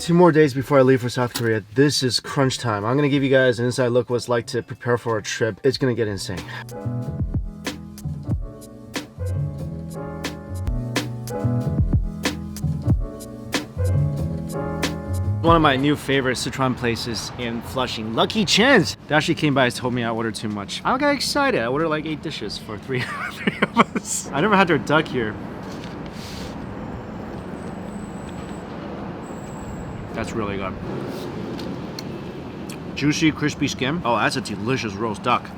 2 more days before I leave for South Korea. This is crunch time. I'm gonna give you guys an inside look what it's like to prepare for a trip. It's gonna get insane. One of my new favorite Sichuan places in Flushing, Lucky Chen's. They actually came by and told me I ordered too much. I got excited. I ordered like 8 dishes for three of us. I never had their duck here. That's really good. Juicy, crispy skin. Oh, that's a delicious roast duck.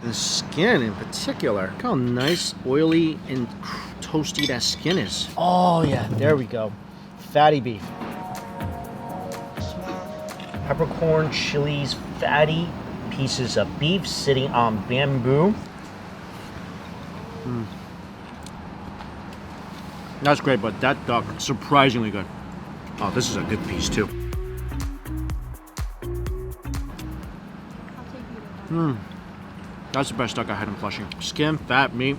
The skin in particular. Look how nice, oily, and toasty that skin is. Oh yeah, there we go. Fatty beef. Peppercorn, chilies, fatty pieces of beef sitting on bamboo. That's great, but that duck, surprisingly good. Oh, this is a good piece too. That's the best duck I had in Flushing. Skin, fat, meat,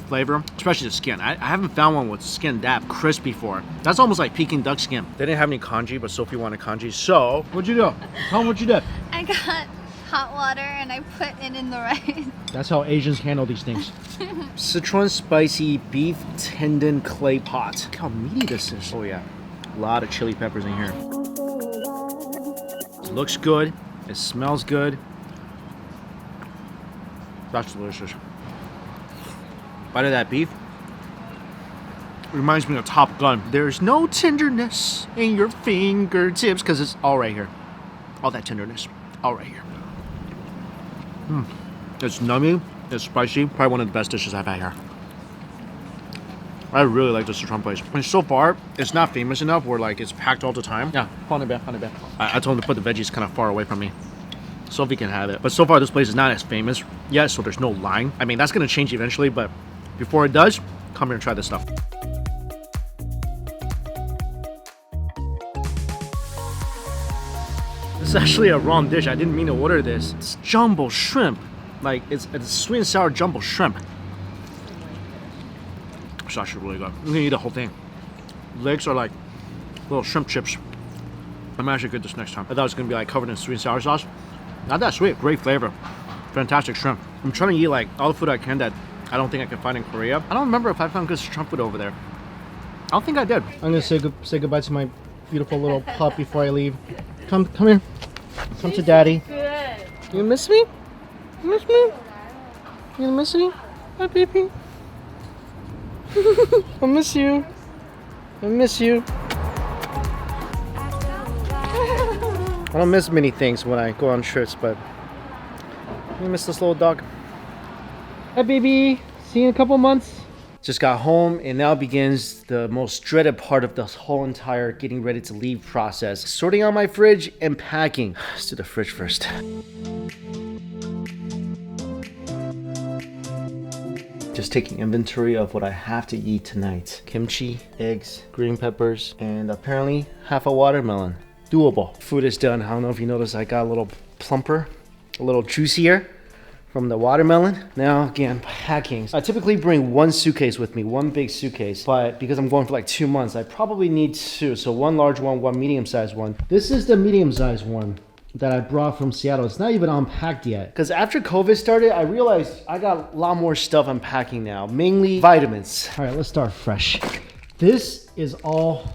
flavor, especially the skin. I haven't found one with skin that crisp before. That's almost like Peking duck skin. They didn't have any congee, but Sophie wanted congee. So, what'd you do? Tell them what you did. I got hot water and I put it in the rice. That's how Asians handle these things. Sichuan spicy beef tendon clay pot. Look how meaty this is. Oh yeah, a lot of chili peppers in here. It looks good. It smells good. That's delicious. Bite of that beef reminds me of Top Gun. There's no tenderness in your fingertips because it's all right here. All that tenderness, all right here. It's nummy, it's spicy. Probably one of the best dishes I've had here. I really like this Sichuan place. And so far, it's not famous enough where like it's packed all the time. Yeah, on the bed. I told him to put the veggies kind of far away from me. Sophie can have it. But so far, this place is not as famous yet, so there's no line. I mean, that's gonna change eventually, but before it does, come here and try this stuff. This is actually a wrong dish. I didn't mean to order this. It's jumbo shrimp. Like, it's sweet and sour jumbo shrimp. It's actually really good. I'm gonna eat the whole thing. Legs are like little shrimp chips. I'm actually good this next time. I thought it was gonna be like covered in sweet and sour sauce. Not that sweet, great flavor. Fantastic shrimp. I'm trying to eat like all the food I can that I don't think I can find in Korea. I don't remember if I found good Sichuan food over there. I don't think I did. I'm gonna say goodbye to my beautiful little pup before I leave. Come here. Come to daddy. Good. You miss me? You miss me? You miss me? Hi, baby. I miss you. I miss you. I don't miss many things when I go on trips, but I miss this little dog. Hi, baby. See you in a couple months. Just got home, and now begins the most dreaded part of this whole entire getting ready to leave process. Sorting out my fridge and packing. Let's do the fridge first. Just taking inventory of what I have to eat tonight. Kimchi, eggs, green peppers, and apparently half a watermelon. Doable. Food is done. I don't know if you noticed I got a little plumper, a little juicier from the watermelon. Now again, packing. I typically bring one suitcase with me, one big suitcase, but because I'm going for like 2 months, I probably need 2. So one large one, one medium-sized one. This is the medium-sized one that I brought from Seattle. It's not even unpacked yet. Because after COVID started, I realized I got a lot more stuff unpacking now, mainly vitamins. All right, let's start fresh. This is all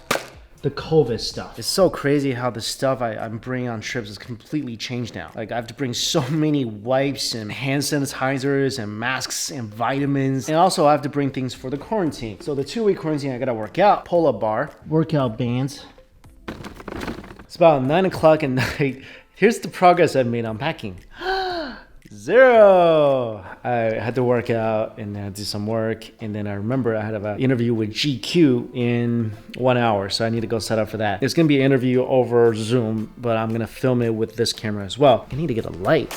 the COVID stuff. It's so crazy how the stuff I'm bringing on trips has completely changed now. Like I have to bring so many wipes and hand sanitizers and masks and vitamins. And also I have to bring things for the quarantine. So the 2-week quarantine, I gotta work out. Pull-up bar, workout bands. It's about 9 o'clock at night. Here's the progress I've made on packing. 0. I had to work out and then do some work, and then I remember I had an interview with GQ in 1 hour, so I need to go set up for that. It's gonna be an interview over Zoom, but I'm gonna film it with this camera as well. I need to get a light.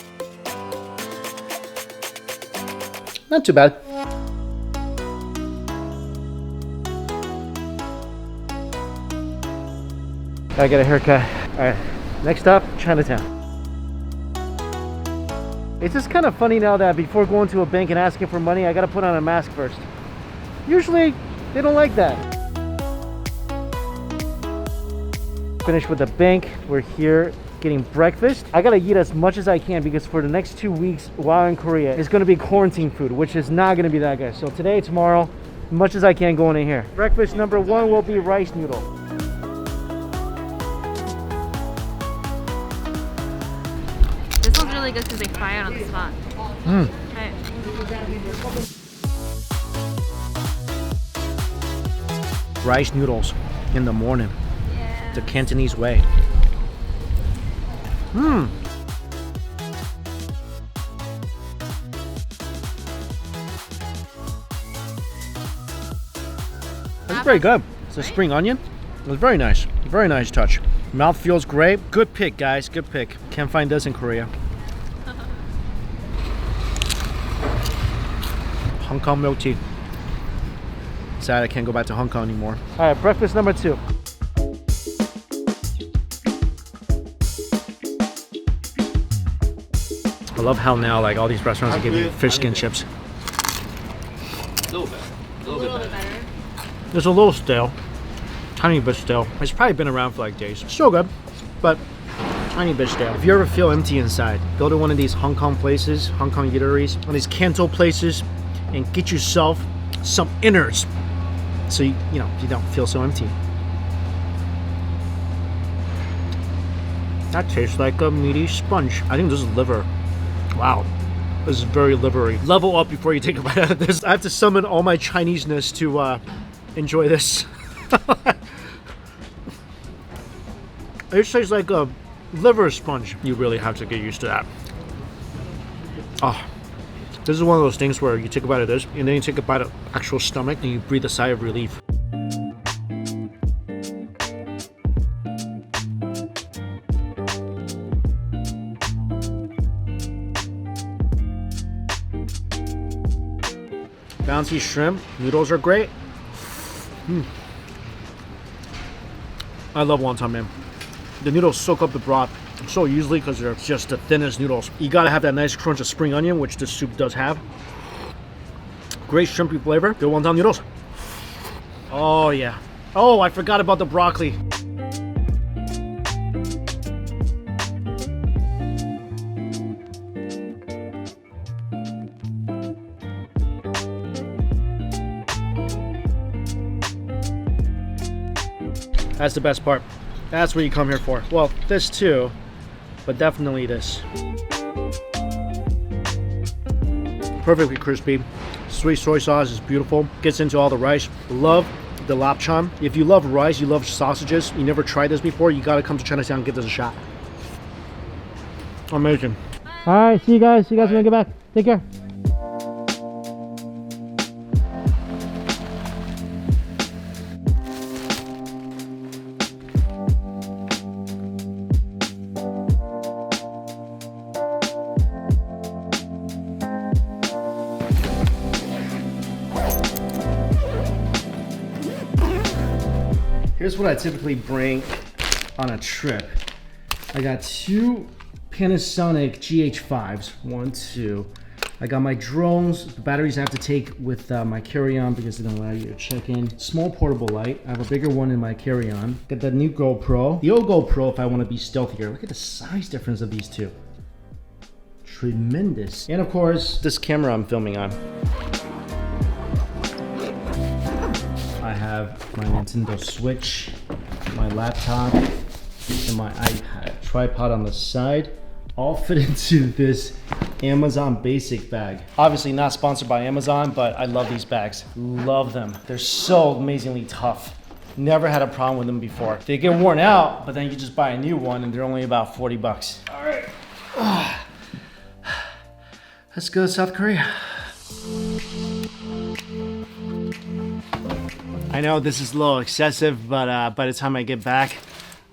Not too bad. Gotta get a haircut. All right, next up, Chinatown. It's just kind of funny now that before going to a bank and asking for money, I gotta put on a mask first. Usually, they don't like that. Finished with the bank. We're here getting breakfast. I gotta eat as much as I can because for the next 2 weeks while in Korea, it's gonna be quarantine food, which is not gonna be that good. So today, tomorrow, as much as I can going in here. Breakfast number 1 will be rice noodle. This one's really good because they fry it on the spot. Okay. Rice noodles in the morning. Yeah. The Cantonese way. That's pretty good. It's a spring onion. It was very nice. Very nice touch. Mouth feels great. Good pick, guys. Good pick. Can't find this in Korea. Hong Kong milk tea. Sad I can't go back to Hong Kong anymore. All right, breakfast number 2. I love how now like all these restaurants are giving you fish skin chips. A little bit better. It's a little stale, tiny bit stale. It's probably been around for like days. Still good, but tiny bit stale. If you ever feel empty inside, go to one of these Hong Kong places, Hong Kong eateries, one of these Canto places, and get yourself some innards, so you don't feel so empty. That tastes like a meaty sponge. I think this is liver. Wow, this is very livery. Level up before you take a bite out of this. I have to summon all my Chineseness to enjoy this. It tastes like a liver sponge. You really have to get used to that. Oh, this is one of those things where you take a bite of this, and then you take a bite of actual stomach, and you breathe a sigh of relief. Bouncy shrimp noodles are great. I love wonton, man. The noodles soak up the broth so easily because they're just the thinnest noodles. You gotta have that nice crunch of spring onion, which this soup does have. Great shrimpy flavor. Good wonton noodles. Oh yeah. Oh, I forgot about the broccoli. That's the best part. That's what you come here for. Well, this too, but definitely this. Perfectly crispy. Sweet soy sauce is beautiful. Gets into all the rice. Love the lapchan. If you love rice, you love sausages, you never tried this before, you gotta come to Chinatown and give this a shot. Amazing. All right, see you guys. See you guys when I get back. Take care. Here's what I typically bring on a trip. I got 2 Panasonic GH5s, 1, 2. I got my drones, the batteries I have to take with my carry-on because they don't allow you to check in. Small portable light. I have a bigger one in my carry-on. Got the new GoPro. The old GoPro if I want to be stealthier. Look at the size difference of these two. Tremendous. And of course, this camera I'm filming on. I have my Nintendo Switch, my laptop, and my iPad. Tripod on the side, all fit into this Amazon Basic bag. Obviously not sponsored by Amazon, but I love these bags. Love them. They're so amazingly tough. Never had a problem with them before. They get worn out, but then you just buy a new one and they're only about 40 bucks. All right. Let's go to South Korea. I know this is a little excessive, but by the time I get back,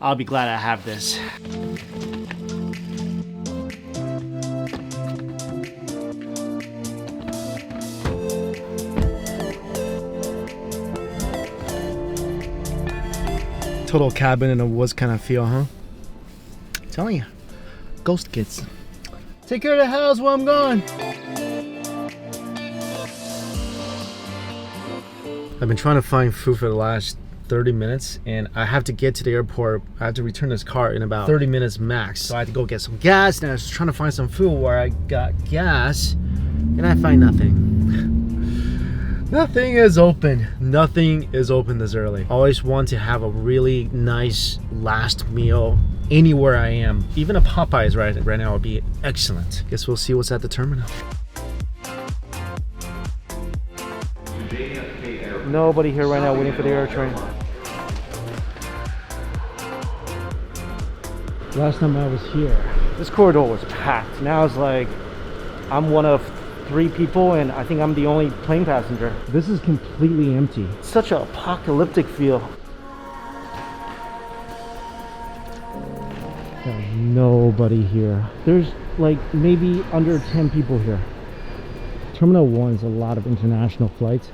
I'll be glad I have this. Total cabin in the woods kind of feel, huh? I'm telling you, ghost kids. Take care of the house while I'm gone. I've been trying to find food for the last 30 minutes, and I have to get to the airport. I have to return this car in about 30 minutes max. So I had to go get some gas, and I was trying to find some food where I got gas, and I find nothing. Nothing is open. Nothing is open this early. Always want to have a really nice last meal anywhere I am. Even a Popeyes right now would be excellent. Guess we'll see what's at the terminal. Nobody here right now waiting for the air train. Last time I was here, this corridor was packed. Now it's like I'm one of 3 people, and I think I'm the only plane passenger. This is completely empty. Such an apocalyptic feel. There's nobody here. There's like maybe under 10 people here. Terminal 1 is a lot of international flights,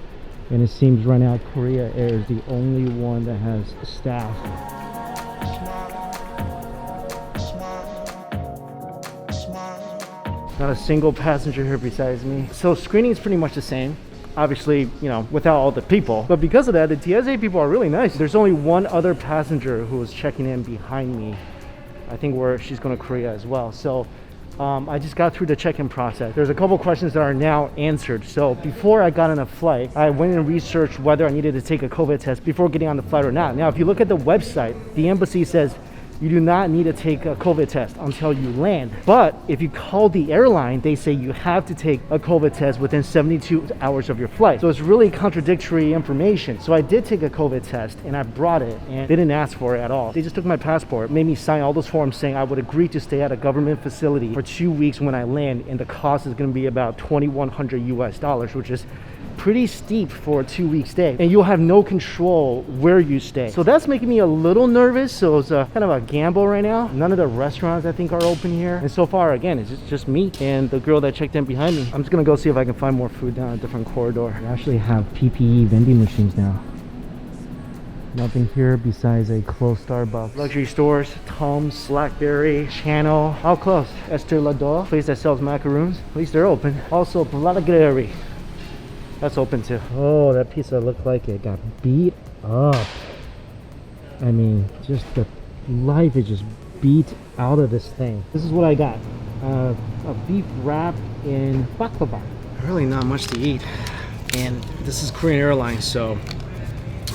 and it seems right now Korea Air is the only one that has staff. Not a single passenger here besides me. So screening is pretty much the same. Obviously, you know, without all the people. But because of that, the TSA people are really nice. There's only one other passenger who was checking in behind me. I think where she's going to Korea as well. So I just got through the check-in process. There's a couple questions that are now answered. So before I got on a flight, I went and researched whether I needed to take a COVID test before getting on the flight or not. Now, if you look at the website, the embassy says you do not need to take a COVID test until you land. But if you call the airline, they say you have to take a COVID test within 72 hours of your flight. So it's really contradictory information. So I did take a COVID test, and I brought it, and they didn't ask for it at all. They just took my passport, made me sign all those forms saying I would agree to stay at a government facility for 2 weeks when I land, and the cost is going to be about $2,100 US, which is pretty steep for a 2-week stay, and you'll have no control where you stay. So that's making me a little nervous. So it's kind of a gamble right now. None of the restaurants I think are open here, and so far again it's just me and the girl that checked in behind me. I'm just gonna go see if I can find more food down a different corridor. They actually have PPE vending machines now. Nothing here besides a closed Starbucks. Luxury stores, Tom's, Blackberry, Channel, all closed. Esther Lador, place that sells macaroons. At least they're open. Also, Blackberry. That's open too. Oh, that pizza looked like it got beat up. I mean, just the life is just beat out of this thing. This is what I got. A beef wrap in baklava. Really not much to eat. And this is Korean Airlines, so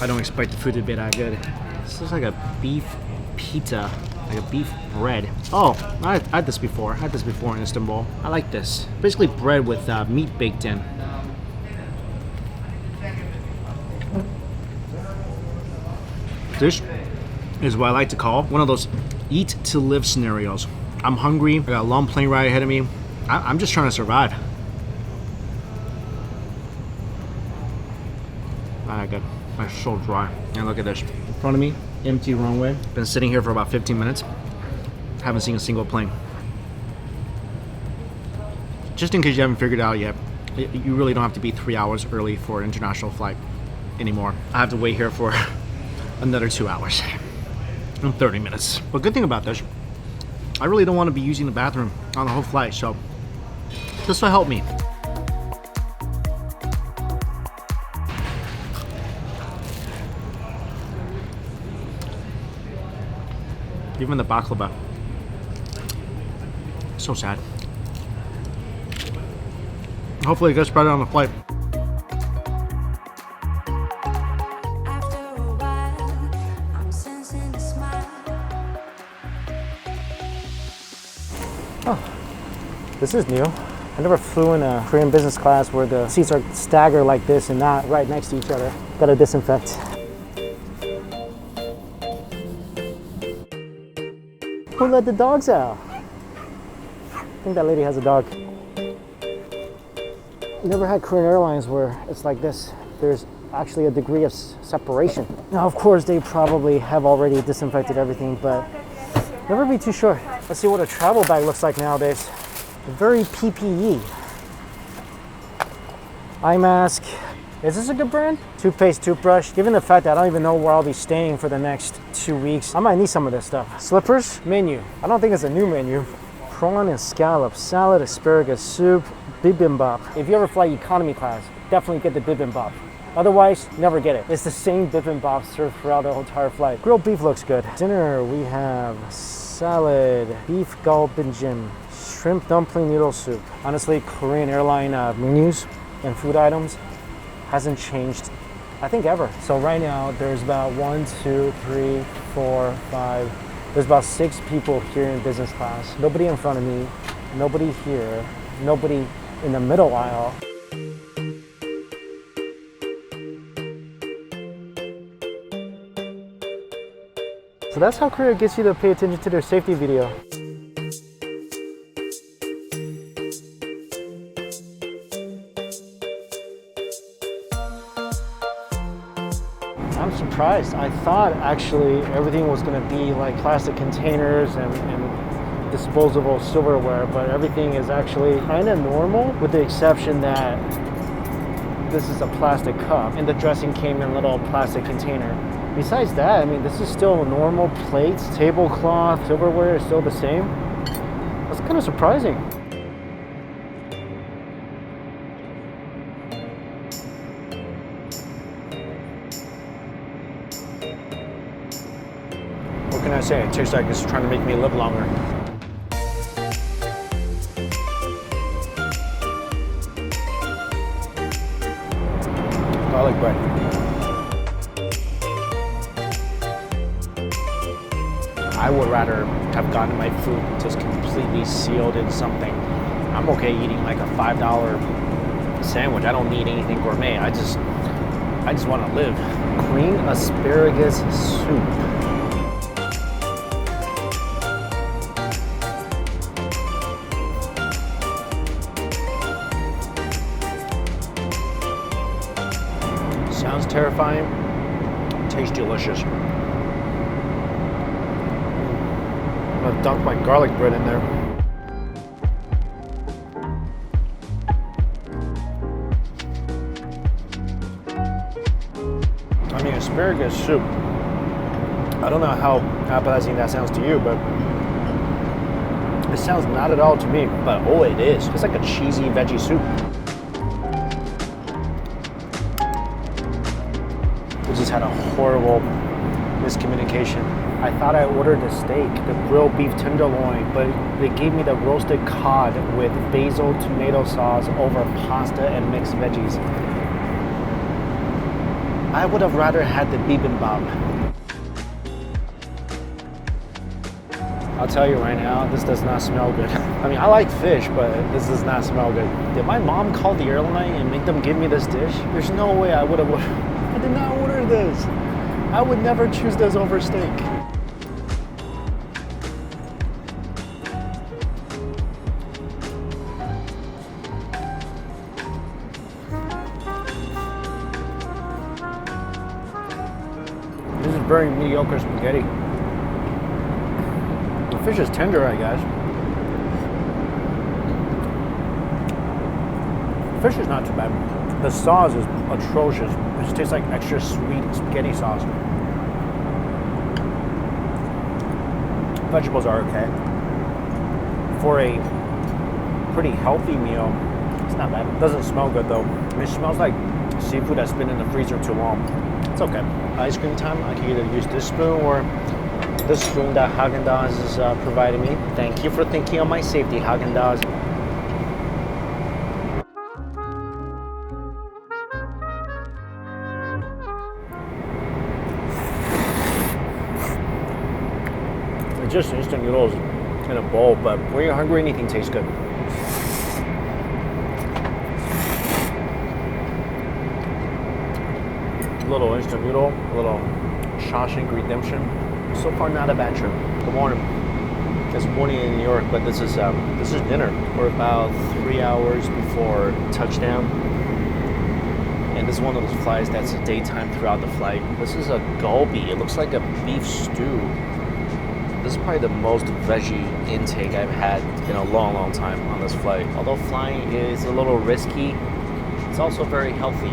I don't expect the food to be that good. This looks like a beef pizza, like a beef bread. Oh, I had this before. I had this before in Istanbul. I like this. Basically bread with meat baked in. This is what I like to call one of those eat to live scenarios. I'm hungry, I got a long plane ride ahead of me. I'm just trying to survive. Not good. My so dry. And look at this. In front of me, empty runway. Been sitting here for about 15 minutes. Haven't seen a single plane. Just in case you haven't figured it out yet, you really don't have to be 3 hours early for an international flight anymore. I have to wait here for another 2 hours and 30 minutes. But good thing about this, I really don't want to be using the bathroom on the whole flight, so this will help me. Even the baklava, so sad. Hopefully it gets better on the flight. Oh, this is new. I never flew in a Korean business class where the seats are staggered like this and not right next to each other. Gotta disinfect. Who let the dogs out? I think that lady has a dog. Never had Korean Airlines where it's like this. There's actually a degree of separation. Now, of course, they probably have already disinfected everything, but never be too sure. Let's see what a travel bag looks like nowadays. Very PPE. Eye mask. Is this a good brand? Toothpaste, toothbrush. Given the fact that I don't even know where I'll be staying for the next 2 weeks, I might need some of this stuff. Slippers, menu. I don't think it's a new menu. Prawn and scallops, salad, asparagus, soup, bibimbap. If you ever fly economy class, definitely get the bibimbap. Otherwise, never get it. It's the same bibimbap served throughout the whole entire flight. Grilled beef looks good. Dinner, we have salad, beef galbinjim, shrimp dumpling noodle soup. Honestly, Korean airline menus and food items hasn't changed, I think, ever. So right now, there's about 1, 2, 3, 4, 5. There's about 6 people here in business class. Nobody in front of me, nobody here, nobody in the middle aisle. So that's how Korea gets you to pay attention to their safety video. I'm surprised. I thought actually everything was going to be like plastic containers and disposable silverware, but everything is actually kind of normal, with the exception that this is a plastic cup and the dressing came in a little plastic container. Besides that, I mean, this is still normal plates, tablecloth, silverware is still the same. That's kind of surprising. What can I say? It tastes like it's trying to make me live longer. Garlic bread. I would rather have gotten my food just completely sealed in something. I'm okay eating like a $5 sandwich. I don't need anything gourmet. I just want to live. Green asparagus soup. Sounds terrifying. Tastes delicious. I'm gonna dunk my garlic bread in there. I mean, asparagus soup. I don't know how appetizing that sounds to you, but it sounds not at all to me. But oh, it is. It's like a cheesy veggie soup. We just had a horrible miscommunication. I thought I ordered the steak, the grilled beef tenderloin, but they gave me the roasted cod with basil tomato sauce over pasta and mixed veggies. I would have rather had the bibimbap. I'll tell you right now, this does not smell good. I mean, I like fish, but this does not smell good. Did my mom call the airline and make them give me this dish? There's no way I would have ordered. I did not order this. I would never choose this over steak. This is very mediocre spaghetti. The fish is tender, I guess. The fish is not too bad. The sauce is atrocious. It just tastes like extra sweet spaghetti sauce. Vegetables are okay. For a pretty healthy meal, it's not bad. It doesn't smell good though. It smells like seafood that's been in the freezer too long. It's okay. Ice cream time, I can either use this spoon or this spoon that Haagen-Dazs is providing me. Thank you for thinking of my safety, Haagen-Dazs. It's just instant noodles in a bowl, but when you're hungry, anything tastes good. A little instant noodle, a little Shawshank Redemption. So far, not a bad trip. Good morning. It's morning in New York, but this is dinner. We're about 3 hours before touchdown, and this is one of those flights that's daytime throughout the flight. This is a galbi. It looks like a beef stew. This is probably the most veggie intake I've had in a long, long time on this flight. Although flying is a little risky, it's also very healthy.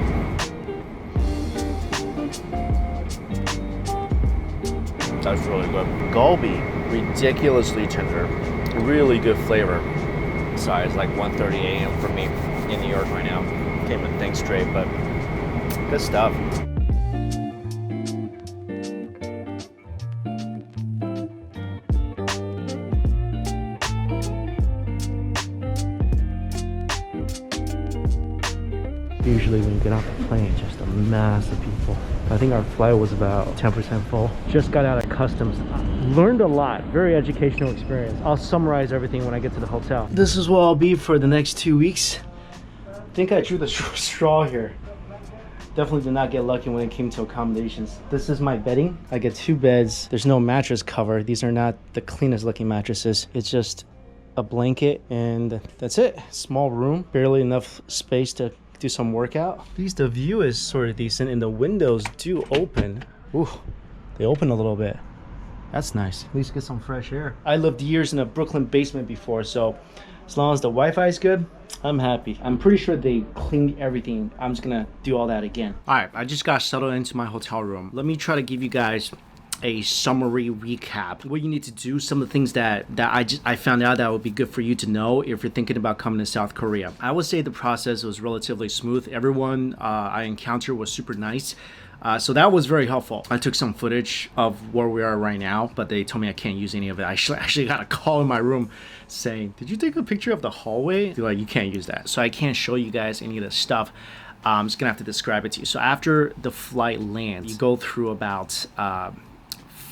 That's really good. Galbi, ridiculously tender, really good flavor. Sorry, it's like 1:30 a.m. for me in New York right now. Came in thanks straight, but Good stuff. Usually when you get off the plane, just a mass of people. I think our flight was about 10% full. Just got out of customs. Learned a lot. Very educational experience. I'll summarize everything when I get to the hotel. This is where I'll be for the next 2 weeks. I think I drew the straw here. Definitely did not get lucky when it came to accommodations. This is my bedding. I get 2 beds. There's no mattress cover. These are not the cleanest looking mattresses. It's just a blanket and that's it. Small room, barely enough space to do some workout. At least the view is sort of decent and the windows do open. Ooh, they open a little bit. That's nice. At least get some fresh air. I lived years in a Brooklyn basement before, so as long as the Wi-Fi is good, I'm happy. I'm pretty sure they cleaned everything. I'm just gonna do all that again. All right, I just got settled into my hotel room. Let me try to give you guys a summary recap. What you need to do, some of the things that I found out that would be good for you to know if you're thinking about coming to South Korea. I would say the process was relatively smooth. Everyone I encountered was super nice. So that was very helpful. I took some footage of where we are right now, but they told me I can't use any of it. I actually got a call in my room saying, did you take a picture of the hallway? They're like, you can't use that. So I can't show you guys any of the stuff. I'm just gonna have to describe it to you. So after the flight lands, you go through about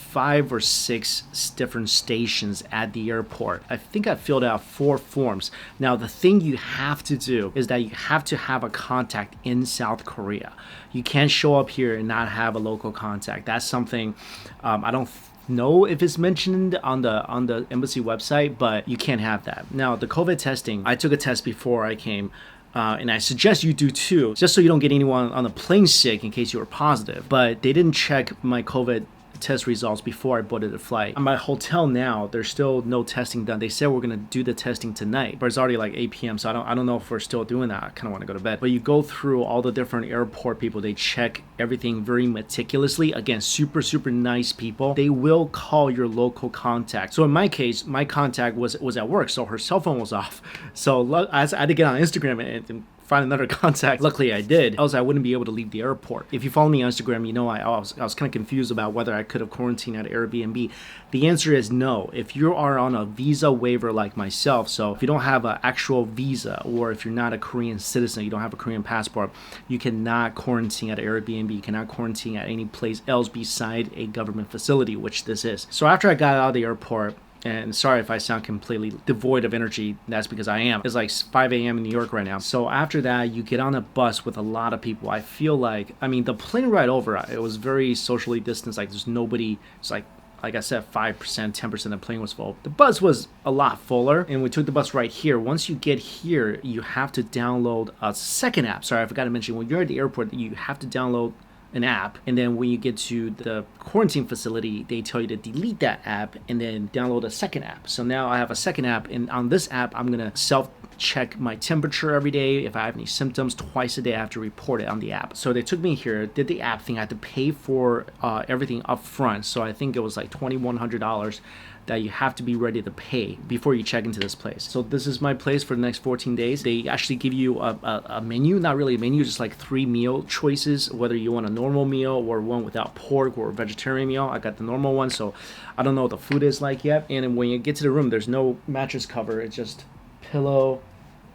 5 or 6 different stations at the airport. I think I filled out 4 forms. Now, the thing you have to do is that you have to have a contact in South Korea. You can't show up here and not have a local contact. That's something I don't know if it's mentioned on the embassy website, but you can't have that. Now, the COVID testing, I took a test before I came. And I suggest you do too, just so you don't get anyone on the plane sick in case you were positive. But they didn't check my COVID test results before I boarded the flight. At my hotel now, there's still no testing done. They said we're gonna do the testing tonight, but it's already like 8 p.m. So I don't know if we're still doing that. I kind of want to go to bed. But you go through all the different airport people. They check everything very meticulously. Again, super nice people. They will call your local contact. So in my case, my contact was at work, so her cell phone was off. So I had to get on Instagram and find another contact. Luckily I did, else I wouldn't be able to leave the airport. If you follow me on Instagram, you know I was kind of confused about whether I could have quarantined at Airbnb. The answer is no. If you are on a visa waiver like myself, so if you don't have an actual visa, or if you're not a Korean citizen, you don't have a Korean passport, you cannot quarantine at Airbnb, you cannot quarantine at any place else beside a government facility, which this is. So after I got out of the airport, and sorry if I sound completely devoid of energy, that's because I am. It's like 5 a.m. in New York right now. So after that, you get on a bus with a lot of people. I feel like, I mean, the plane ride over, it was very socially distanced. Like there's nobody, it's like I said, 5%, 10% of the plane was full. The bus was a lot fuller, and we took the bus right here. Once you get here, you have to download a second app. Sorry, I forgot to mention, when you're at the airport, you have to download an app, and then when you get to the quarantine facility, they tell you to delete that app and then download a second app. So now I have a second app, and on this app I'm gonna self-check my temperature every day. If I have any symptoms, twice a day I have to report it on the app. So they took me here, did the app thing. I had to pay for everything up front, so I think it was like $2,100 that you have to be ready to pay before you check into this place. So this is my place for the next 14 days. They actually give you a menu, not really a menu, just like 3 meal choices, whether you want a normal meal or one without pork or a vegetarian meal. I got the normal one, so I don't know what the food is like yet. And then when you get to the room, there's no mattress cover. It's just pillow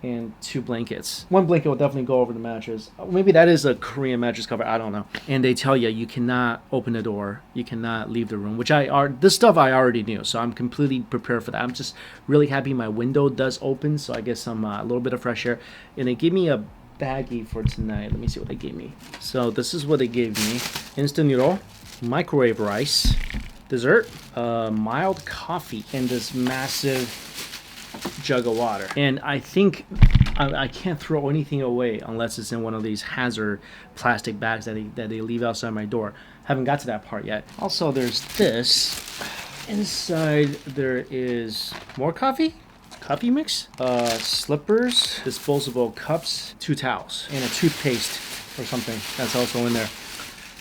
and 2 blankets. 1 blanket will definitely go over the mattress. Maybe that is a Korean mattress cover, I don't know. And they tell you you cannot open the door, you cannot leave the room, which this stuff I already knew, so I'm completely prepared for that. I'm just really happy my window does open, so I get some a little bit of fresh air. And they gave me a baggie for tonight. Let me see what they gave me. So this is what they gave me: instant noodle, microwave rice, dessert, mild coffee, and this massive jug of water. And I think I can't throw anything away unless it's in one of these hazard plastic bags that they leave outside my door. Haven't got to that part yet. Also, there's this. Inside there is more coffee mix, slippers, disposable cups, 2 towels, and a toothpaste or something that's also in there.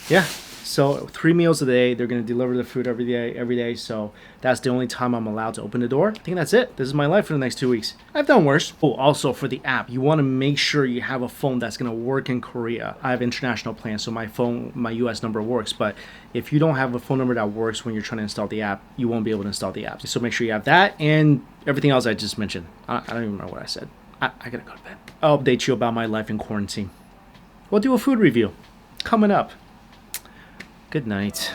Yeah, So 3 meals a day. They're gonna deliver the food every day. So that's the only time I'm allowed to open the door. I think that's it. This is my life for the next 2 weeks. I've done worse. Oh, also for the app, you want to make sure you have a phone that's gonna work in Korea. I have international plans, so my US number works. But if you don't have a phone number that works when you're trying to install the app, you won't be able to install the app. So make sure you have that and everything else I just mentioned. I don't even remember what I said. I gotta go to bed. I'll update you about my life in quarantine. We'll do a food review coming up. Good night.